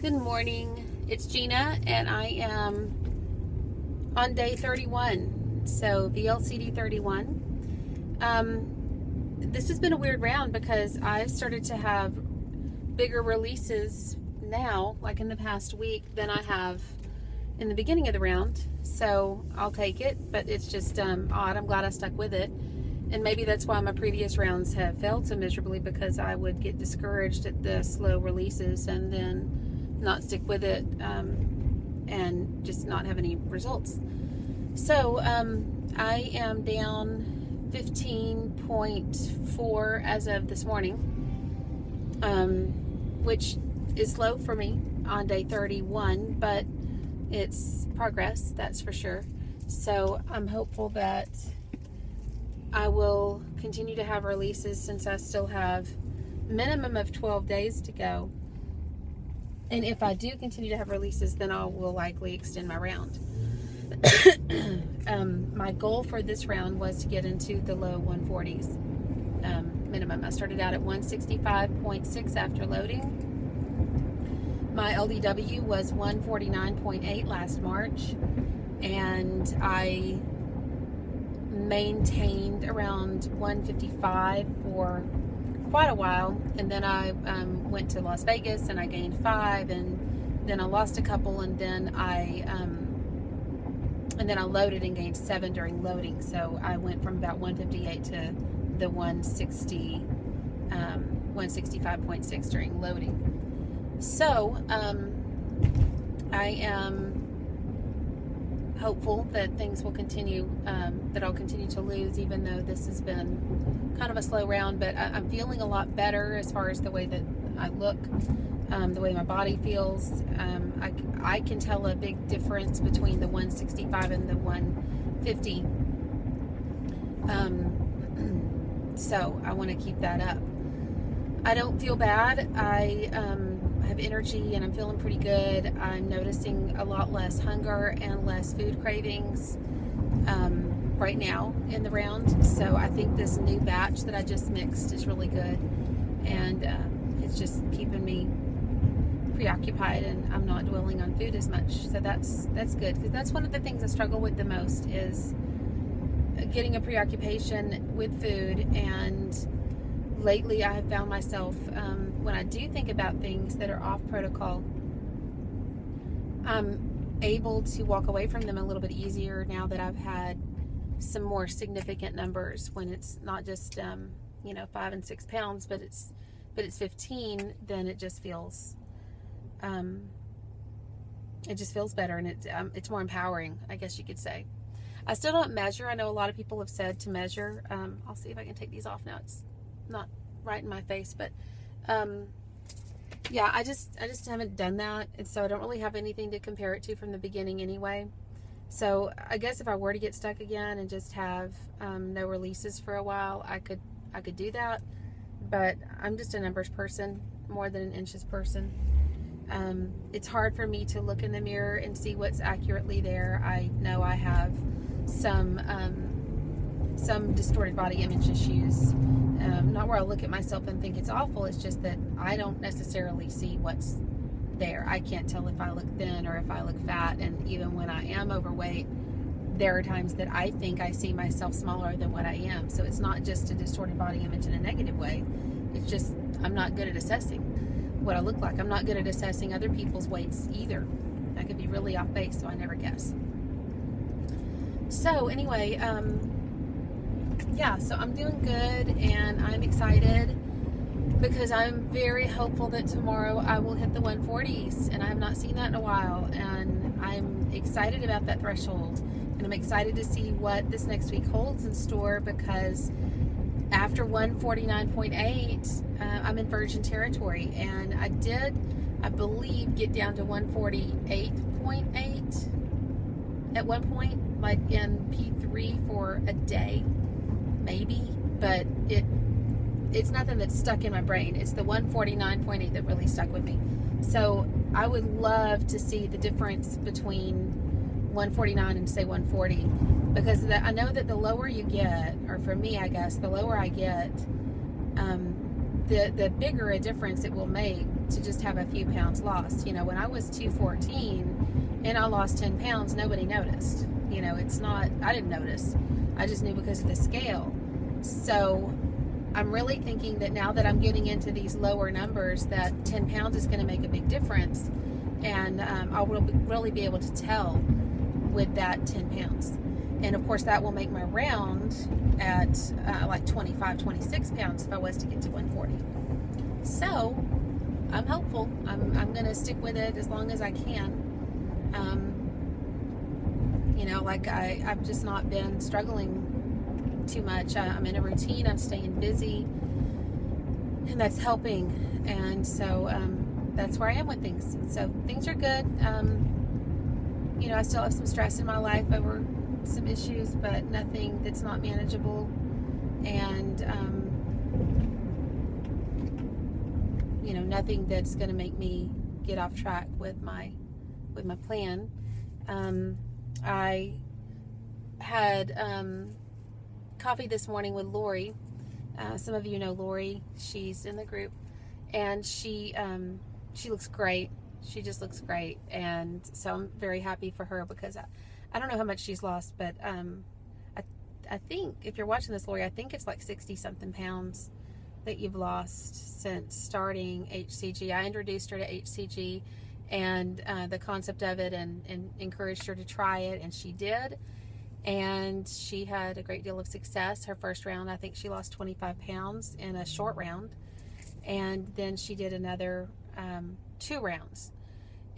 Good morning, it's Gina and I am on day 31, so VLCD 31. This has been a weird round because I've started to have bigger releases now, like in the past week, than I have in the beginning of the round, so I'll take it, but it's just odd. I'm glad I stuck with it, and maybe that's why my previous rounds have failed so miserably, because I would get discouraged at the slow releases and then not stick with it and just not have any results. So I am down 15.4 as of this morning, which is slow for me on day 31, but it's progress, that's for sure. So I'm hopeful that I will continue to have releases, since I still have a minimum of 12 days to go. And if I do continue to have releases, then I will likely extend my round. My goal for this round was to get into the low 140s minimum. I started out at 165.6 after loading. My LDW was 149.8 last March, and I maintained around 155 for quite a while, and then I went to Las Vegas and I gained 5, and then I lost a couple, and then I loaded and gained 7 during loading. So I went from about 158 to the 165.6 during loading. So I am hopeful that things will continue, that I'll continue to lose, even though this has been kind of a slow round. But I'm feeling a lot better as far as the way that I look, the way my body feels. I can tell a big difference between the 165 and the 150. So I want to keep that up. I don't feel bad. I have energy and I'm feeling pretty good. I'm noticing a lot less hunger and less food cravings right now in the round. So I think this new batch that I just mixed is really good, and it's just keeping me preoccupied, and I'm not dwelling on food as much. So that's good, because that's one of the things I struggle with the most, is getting a preoccupation with food. And lately I have found myself, when I do think about things that are off protocol, I'm able to walk away from them a little bit easier now that I've had some more significant numbers. When it's not just 5 and 6 pounds, but it's 15, then it just feels better, and it's more empowering, I guess you could say. I still don't measure. I know a lot of people have said to measure. I'll see if I can take these off now. It's not right in my face, but yeah, I just haven't done that, and so I don't really have anything to compare it to from the beginning anyway. So I guess if I were to get stuck again and just have no releases for a while, I could do that. But I'm just a numbers person more than an inches person. It's hard for me to look in the mirror and see what's accurately there. I know I have some distorted body image issues. Not where I look at myself and think it's awful. It's just that I don't necessarily see what's there. I can't tell if I look thin or if I look fat. And even when I am overweight, there are times that I think I see myself smaller than what I am. So it's not just a distorted body image in a negative way. It's just I'm not good at assessing what I look like. I'm not good at assessing other people's weights either. I could be really off base, so I never guess. So anyway, yeah, so I'm doing good, and I'm excited because I'm very hopeful that tomorrow I will hit the 140s, and I have not seen that in a while, and I'm excited about that threshold, and I'm excited to see what this next week holds in store, because after 149.8, I'm in virgin territory, and I believe, get down to 148.8 at one point, like in P3 for a day, maybe, but it's nothing that's stuck in my brain. It's the 149.8 that really stuck with me. So I would love to see the difference between 149 and say 140, because I know that the lower you get, or for me, I guess, the lower I get, the bigger a difference it will make to just have a few pounds lost. You know, when I was 214 and I lost 10 pounds, nobody noticed. You know, it's not, I didn't notice. I just knew because of the scale. So I'm really thinking that now that I'm getting into these lower numbers, that 10 pounds is going to make a big difference. And I'll really be able to tell with that 10 pounds. And of course that will make my round at like 25, 26 pounds if I was to get to 140. So I'm hopeful. I'm going to stick with it as long as I can. You know, like I've just not been struggling too much. I'm in a routine. I'm staying busy, and that's helping. And so that's where I am with things. So things are good. You know, I still have some stress in my life over some issues, but nothing that's not manageable. And you know, nothing that's going to make me get off track with my plan. I had coffee this morning with Lori. Some of you know Lori. She's in the group, and she looks great. She just looks great, and so I'm very happy for her because I don't know how much she's lost, but I think if you're watching this, Lori, I think it's like 60 something pounds that you've lost since starting HCG. I introduced her to HCG and the concept of it, and encouraged her to try it, and she did, and she had a great deal of success. Her first round, I think she lost 25 pounds in a short round, and then she did another 2 rounds,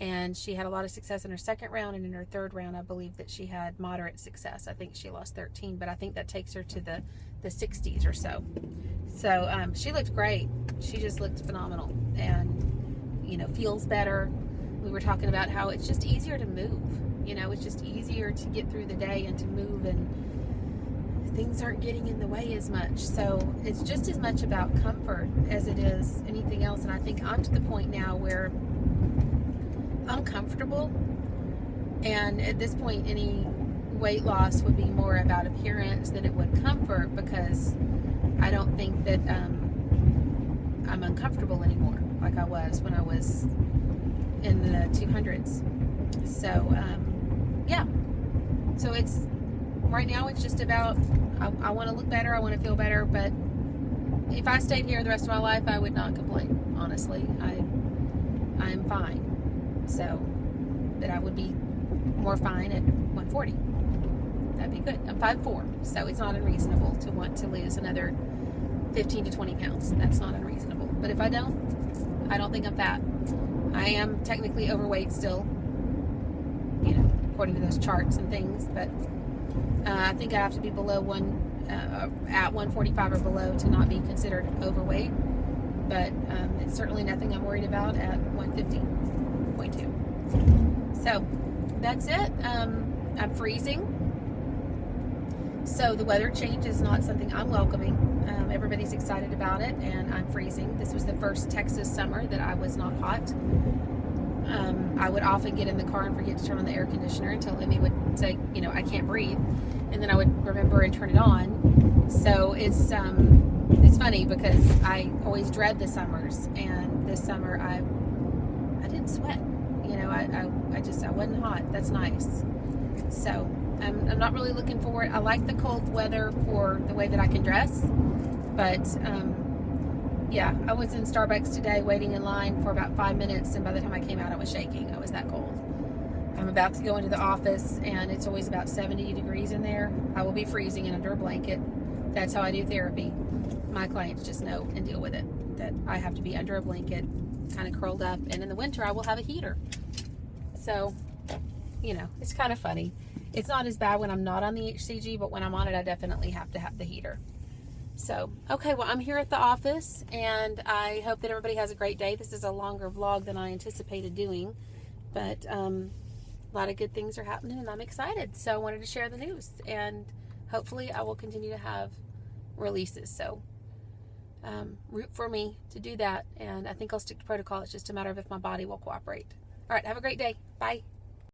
and she had a lot of success in her second round, and in her third round I believe that she had moderate success. I think she lost 13, but I think that takes her to the 60s or so. So she looked great. She just looked phenomenal, and you know, feels better. We were talking about how it's just easier to move. You know, it's just easier to get through the day and to move, and things aren't getting in the way as much. So it's just as much about comfort as it is anything else. And I think I'm to the point now where I'm comfortable, and at this point any weight loss would be more about appearance than it would comfort, because I don't think that I'm uncomfortable anymore like I was when I was in the 200s. So yeah, so it's right now it's just about I want to look better, I want to feel better, but if I stayed here the rest of my life I would not complain, honestly. I'm fine. So that I would be more fine at 140. That'd be good. I'm 5'4", so it's not unreasonable to want to lose another 15 to 20 pounds. That's not unreasonable. But if I don't think I'm fat. I am technically overweight still, you know, according to those charts and things, but I think I have to be below at 145 or below to not be considered overweight. But it's certainly nothing I'm worried about at 150.2. So that's it. I'm freezing. So the weather change is not something I'm welcoming. Everybody's excited about it, and I'm freezing. This was the first Texas summer that I was not hot. I would often get in the car and forget to turn on the air conditioner until Emmy would say, you know, I can't breathe, and then I would remember and turn it on. So it's funny because I always dread the summers, and this summer I didn't sweat. You know, I wasn't hot. That's nice. So I'm not really looking forward. I like the cold weather for the way that I can dress, but yeah, I was in Starbucks today waiting in line for about 5 minutes, and by the time I came out I was shaking. I was that cold. I'm about to go into the office, and it's always about 70 degrees in there. I will be freezing and under a blanket. That's how I do therapy. My clients just know and deal with it, that I have to be under a blanket, kind of curled up, and in the winter I will have a heater. So, you know, it's kind of funny. It's not as bad when I'm not on the HCG, but when I'm on it, I definitely have to have the heater. So, okay, well, I'm here at the office, and I hope that everybody has a great day. This is a longer vlog than I anticipated doing, but a lot of good things are happening, and I'm excited. So I wanted to share the news, and hopefully I will continue to have releases. So root for me to do that, and I think I'll stick to protocol. It's just a matter of if my body will cooperate. All right, have a great day. Bye.